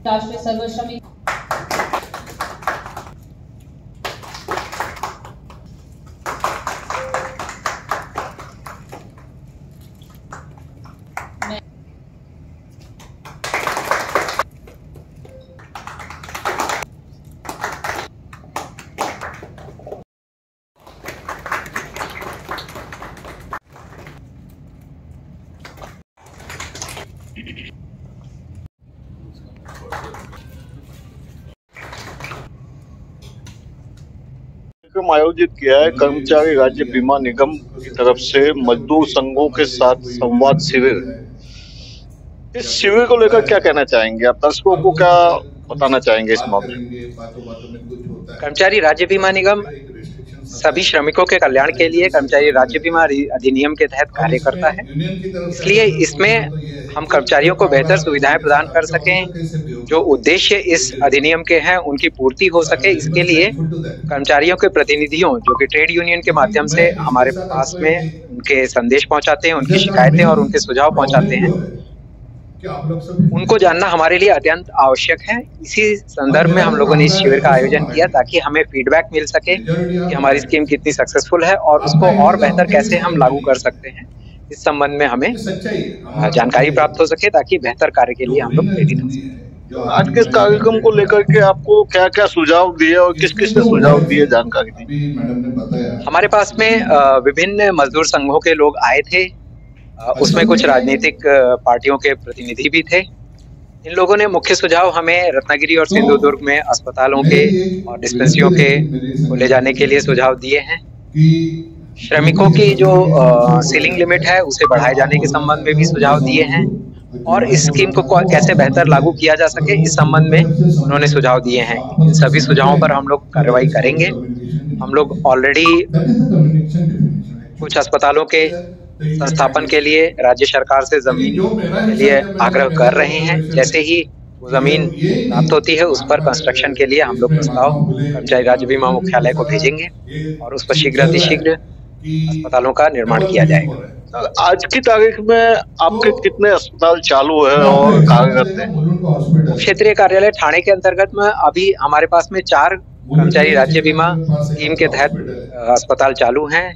राष्ट्रीय सर्व श्रमिक कार्यक्रम आयोजित किया है कर्मचारी राज्य बीमा निगम की तरफ से मजदूर संघों के साथ संवाद शिविर। इस शिविर को लेकर क्या कहना चाहेंगे आप? दर्शकों को क्या बताना चाहेंगे इस मामले में? कर्मचारी राज्य बीमा निगम सभी श्रमिकों के कल्याण के लिए कर्मचारी राज्य बीमा अधिनियम के तहत कार्य करता है। इसलिए इसमें हम कर्मचारियों को बेहतर सुविधाएं प्रदान कर सकें, जो उद्देश्य इस अधिनियम के हैं उनकी पूर्ति हो सके, इसके लिए कर्मचारियों के प्रतिनिधियों जो कि ट्रेड यूनियन के माध्यम से हमारे पास में उनके संदेश पहुंचाते हैं, उनकी शिकायतें और उनके सुझाव पहुंचाते हैं, उनको जानना हमारे लिए अत्यंत आवश्यक है। इसी संदर्भ में हम लोगों ने इस शिविर का आयोजन किया ताकि हमें फीडबैक मिल सके कि हमारी स्कीम कितनी सक्सेसफुल है और उसको और बेहतर कैसे हम लागू कर सकते हैं। इस संबंध में हमें जानकारी प्राप्त हो सके ताकि बेहतर कार्य के लिए हम लोग प्रेरित हो सके। आज के कार्यक्रम को लेकर के आपको क्या क्या सुझाव दिए और किस किस ने सुझाव दिए, जानकारी दी? हमारे पास में विभिन्न मजदूर संघों के लोग आए थे, उसमें कुछ राजनीतिक पार्टियों के प्रतिनिधि भी थे। इन लोगों ने मुख्य सुझाव हमें रत्नागिरी और सिंधुदुर्ग में अस्पतालों के और डिस्पेंसरियों के को ले जाने के लिए सुझाव दिए हैं। श्रमिकों की जो सीलिंग लिमिट है उसे बढ़ाए जाने के संबंध में भी सुझाव दिए हैं और इस स्कीम को कैसे बेहतर लागू किया जा सके इस संबंध में उन्होंने सुझाव दिए हैं। इन सभी सुझावों पर हम लोग कार्रवाई करेंगे। हम लोग ऑलरेडी कुछ अस्पतालों के संस्थापन के लिए राज्य सरकार से जमीन के लिए आग्रह कर रहे हैं। जैसे ही वो जमीन प्राप्त होती है उस पर कंस्ट्रक्शन के लिए हम लोग प्रस्ताव कर्मचारी राज्य बीमा मुख्यालय को भेजेंगे और उस पर शीघ्र अस्पतालों का निर्माण किया जाएगा। आज की तारीख में आपके कितने अस्पताल चालू है और कार्यरत हैं? क्षेत्रीय कार्यालय ठाणे के अंतर्गत में अभी हमारे पास में 4 कर्मचारी राज्य बीमा स्कीम के तहत अस्पताल चालू हैं।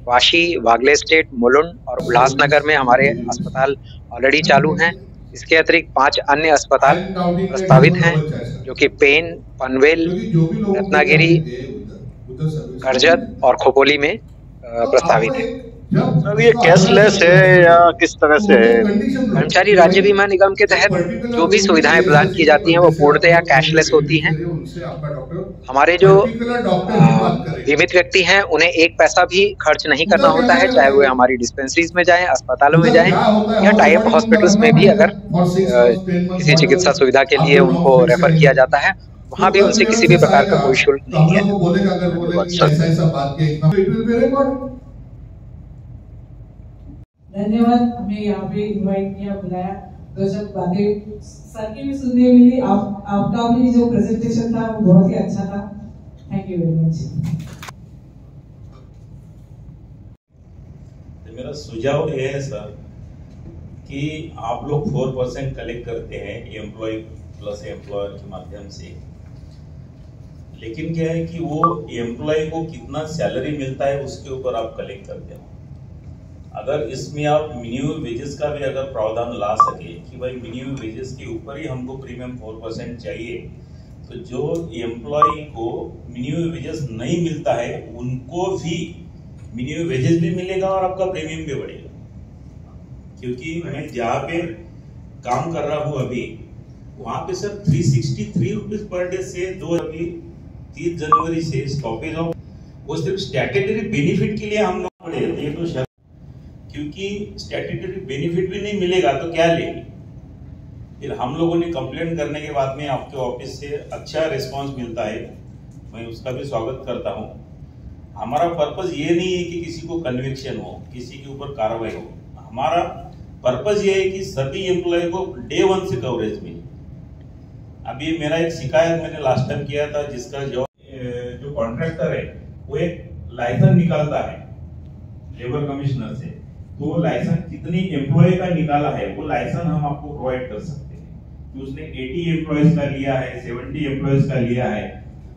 वाशी, वागले स्टेट, मुलुंड और उल्लासनगर में हमारे अस्पताल ऑलरेडी चालू हैं। इसके अतिरिक्त 5 अन्य अस्पताल प्रस्तावित हैं जो कि पेन, पनवेल, रत्नागिरी, करजत और खोपोली में प्रस्तावित है। सर, ये कैशलेस है या किस तरह से है? कर्मचारी राज्य बीमा निगम के तहत जो भी सुविधाएं प्रदान की जाती हैं वो पूर्णतया कैशलेस होती हैं। हमारे जो बीमित व्यक्ति हैं उन्हें 1 पैसा भी खर्च नहीं करना होता है, चाहे वो हमारी डिस्पेंसरीज में जाएं, अस्पतालों में जाएं या टाई अप हॉस्पिटल्स में भी अगर किसी चिकित्सा सुविधा के लिए उनको रेफर किया जाता है, वहाँ भी उनसे किसी भी प्रकार का कोई शुल्क नहीं लिया जाता। धन्यवाद, हमें यहाँ पे इनवाइट किया, बुलाया, रोचक बातें सर की भी सुनने मिली। आपका भी जो प्रेजेंटेशन था वो बहुत ही अच्छा था। Thank you very much. मेरा सुझाव ये है सर कि आप लोग 4% कलेक्ट करते हैं एम्प्लॉय प्लस एम्प्लॉयर के माध्यम से, लेकिन क्या है कि वो एम्प्लॉय को कितना सैलरी मिलता है उसके ऊपर आप कलेक्ट करते हो। अगर इसमें आप मिनिमम वेजेस का भी अगर प्रावधान ला सके कि भाई मिनिमम वेजेस के ऊपर ही हमको प्रीमियम 4% चाहिए, तो जो एम्प्लॉय को मिनिमम वेजेस नहीं मिलता है उनको भी मिनिमम वेजेस भी मिलेगा और आपका प्रीमियम भी बढ़ेगा। क्योंकि मैं जहाँ पे काम कर रहा हूँ अभी, वहां पे सर 363 रुपीज पर डे से 30 जनवरी से स्टॉपेज ऑफ वो सिर्फ स्टैट्यूटरी बेनिफिट के लिए हम लोग पड़े, ये तो क्योंकि स्टैट्यूटरी बेनिफिट भी नहीं मिलेगा तो क्या लेंगे। फिर हम लोगों ने कंप्लेंट करने के बाद में आपके ऑफिस से अच्छा रिस्पांस मिलता है, मैं उसका भी स्वागत करता हूं। हमारा पर्पस ये नहीं है कि किसी को कन्विक्शन हो, किसी के ऊपर कार्रवाई हो। हमारा पर्पस ये है कि सभी एम्प्लॉय को डे 1 से कवरेज मिले। अभी मेरा एक शिकायत मैंने लास्ट टाइम किया था, जिसका जो कॉन्ट्रैक्टर है वो एक लाइसेंस निकालता है लेबर कमिश्नर से, तो लाइसेंस कितनी एम्प्लॉय का निकाला है वो लाइसेंस हम आपको प्रोवाइड कर सकते हैं। कि उसने 80 एम्प्लॉयज का लिया है, 70 एम्प्लॉयज का लिया है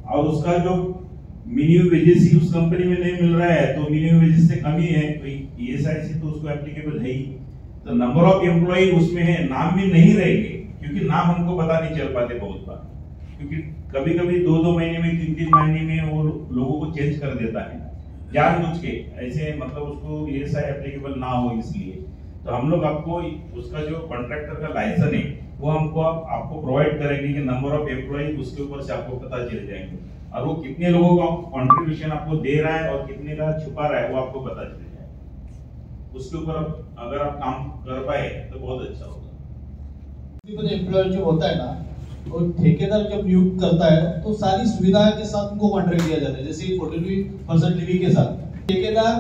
और उसका जो मिनिमम वेजेस ही उस कंपनी में नहीं मिल रहा है तो मिनिमम वेजेस से कम ही है, तो ESIC तो उसको एप्लीकेबल है ही। तो नंबर ऑफ एम्प्लॉय उसमें है, नाम भी नहीं रहेंगे क्योंकि नाम हमको पता नहीं चल पाते बहुत बार, क्योंकि कभी कभी 2-2 महीने में 3-3 महीने में वो लोगों को चेंज कर देता है जानबूझ के, ऐसे मतलब उसको ESI एप्लीकेबल ना हो इसलिए। तो हम लोग आपको उसका जो कॉन्ट्रैक्टर का लाइसेंस है वो हमको आपको प्रोवाइड करेंगे कि नंबर ऑफ एम्प्लॉय उसके ऊपर से आपको पता चल जाएंगे और वो कितने लोगों का कंट्रीब्यूशन आपको दे रहा है और कितने का छुपा रहा है वो आपको पता चल जाएगा। उसके ऊपर अगर आप काम कर पाए तो बहुत अच्छा होगा। एम्प्लॉयर जो होता है ना, और ठेकेदार जब नियुक्त करता है तो सारी सुविधा के साथ उनको कॉन्ट्रैक्ट दिया जाता है, जैसे 42% लीवी के साथ। ठेकेदार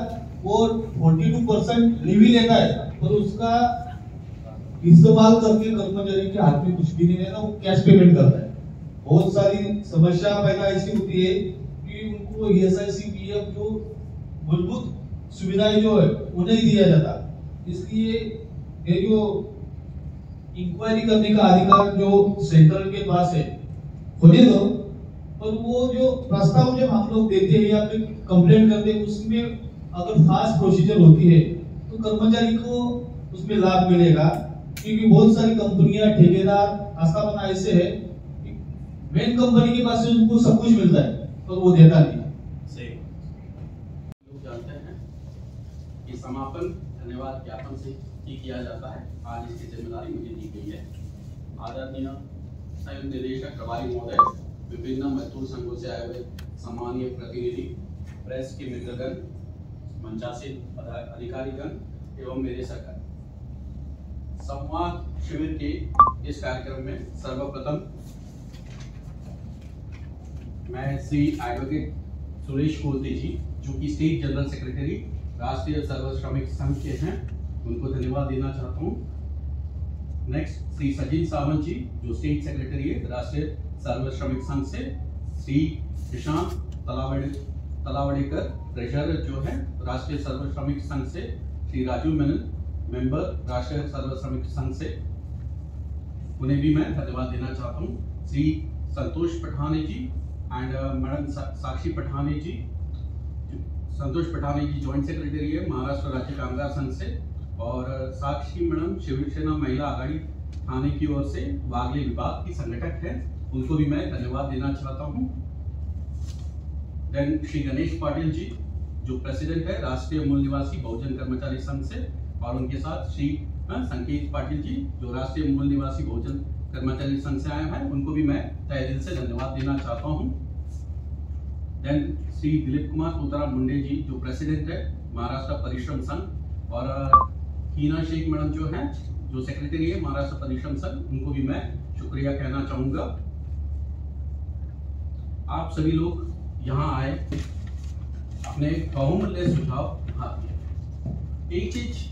वो 42% लीवी लेता है पर उसका इस्तेमाल करके कर्मचारी के हाथ में कुछ भी नहीं रहता, वो कैश पेमेंट करता है। बहुत सारी समस्या पैदा ऐसी होती है कि उनको ESIC PF जो मूलभूत सुविधाएं जो है उन्हें दिया जाता, इसलिए ये जो इंक्वायरी करने का अधिकार जो सेंट्रल के पास है होने दो, पर वो जो प्रस्ताव जब हम लोग देते हैं या फिर कंप्लेंट करते हैं उसमें अगर फास्ट प्रोसीजर होती है तो कर्मचारी को उसमें लाभ मिलेगा, क्योंकि बहुत सारी कंपनियां ठेकेदार आस्थापना ऐसे है मेन कंपनी के पास से उनको सब कुछ मिलता है पर वो देता नहीं। सही लोग जानते हैं कि समापन धन्यवाद ज्ञापन से ही किया जाता है। आज इसकी जिम्मेदारी मुझे दी गई है। आदरणीय संयुक्त निदेशक प्रभारी महोदय, विभिन्न मजदूर संघों से आए हुए सम्मानीय प्रतिनिधि, प्रेस के मित्रगण, मंचासीन अधिकारीगण एवं मेरे सहकारी, संवाद शिविर के इस कार्यक्रम में सर्वप्रथम मैं श्री एडवोकेट सुरेश कोलते जी, जो कि स्टेट जनरल सेक्रेटरी राष्ट्रीय सर्व श्रमिक संघ के हैं, उनको धन्यवाद देना चाहता हूँ। नेक्स्ट श्री सचिन सावंत जी, जो स्टेट सेक्रेटरी है राष्ट्रीय सर्व श्रमिक संघ से। श्री प्रशांत तलावड़ेकर ट्रेजरर जो है राष्ट्रीय सर्व श्रमिक संघ से। श्री राजू मेनन मेंबर राष्ट्रीय सर्व श्रमिक संघ से, उन्हें भी मैं धन्यवाद देना चाहता हूँ। Shri Santosh Pathane ji and madam Sakshi Pathane ji, Santosh Pathane ji joint secretary है महाराष्ट्र राज्य कामगार संघ से, और साक्षी मैडम शिवसेना महिला आघाड़ी थाने की ओर से वागले विभाग की संगठक है, उनको भी मैं धन्यवाद देना चाहता हूँ। देन श्री गणेश पाटिल जी, जो प्रेसिडेंट है राष्ट्रीय मूल निवासी बहुजन कर्मचारी संघ से, और उनके साथ श्री संकेत पाटिल जी, जो राष्ट्रीय मूल निवासी बहुजन कर्मचारी संघ से आए हैं, उनको भी मैं तहे दिल से धन्यवाद देना चाहता हूं। देन श्री दिलीप कुमार तोताराम मुंडे जी, जो प्रेसिडेंट है महाराष्ट्र परिश्रम संघ, और हीना शेख मैडम जो हैं, जो सेक्रेटरी है महाराष्ट्र परिश्रम संघ, उनको भी मैं शुक्रिया कहना चाहूंगा। आप सभी लोग यहाँ आए, अपने बहुमूल्य सुझाव हाथ दिए। एक चीज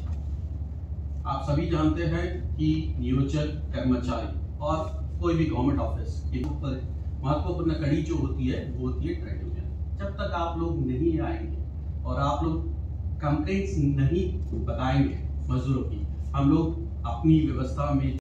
आप सभी जानते हैं कि नियोजक, कर्मचारी और कोई भी गवर्नमेंट ऑफिस की महत्वपूर्ण कड़ी जो होती है वो होती है ट्रेड यूनियन। जब तक आप लोग नहीं आएंगे और आप लोग कंप्लेंट्स नहीं बताएंगे मजदूरों की, हम लोग अपनी व्यवस्था में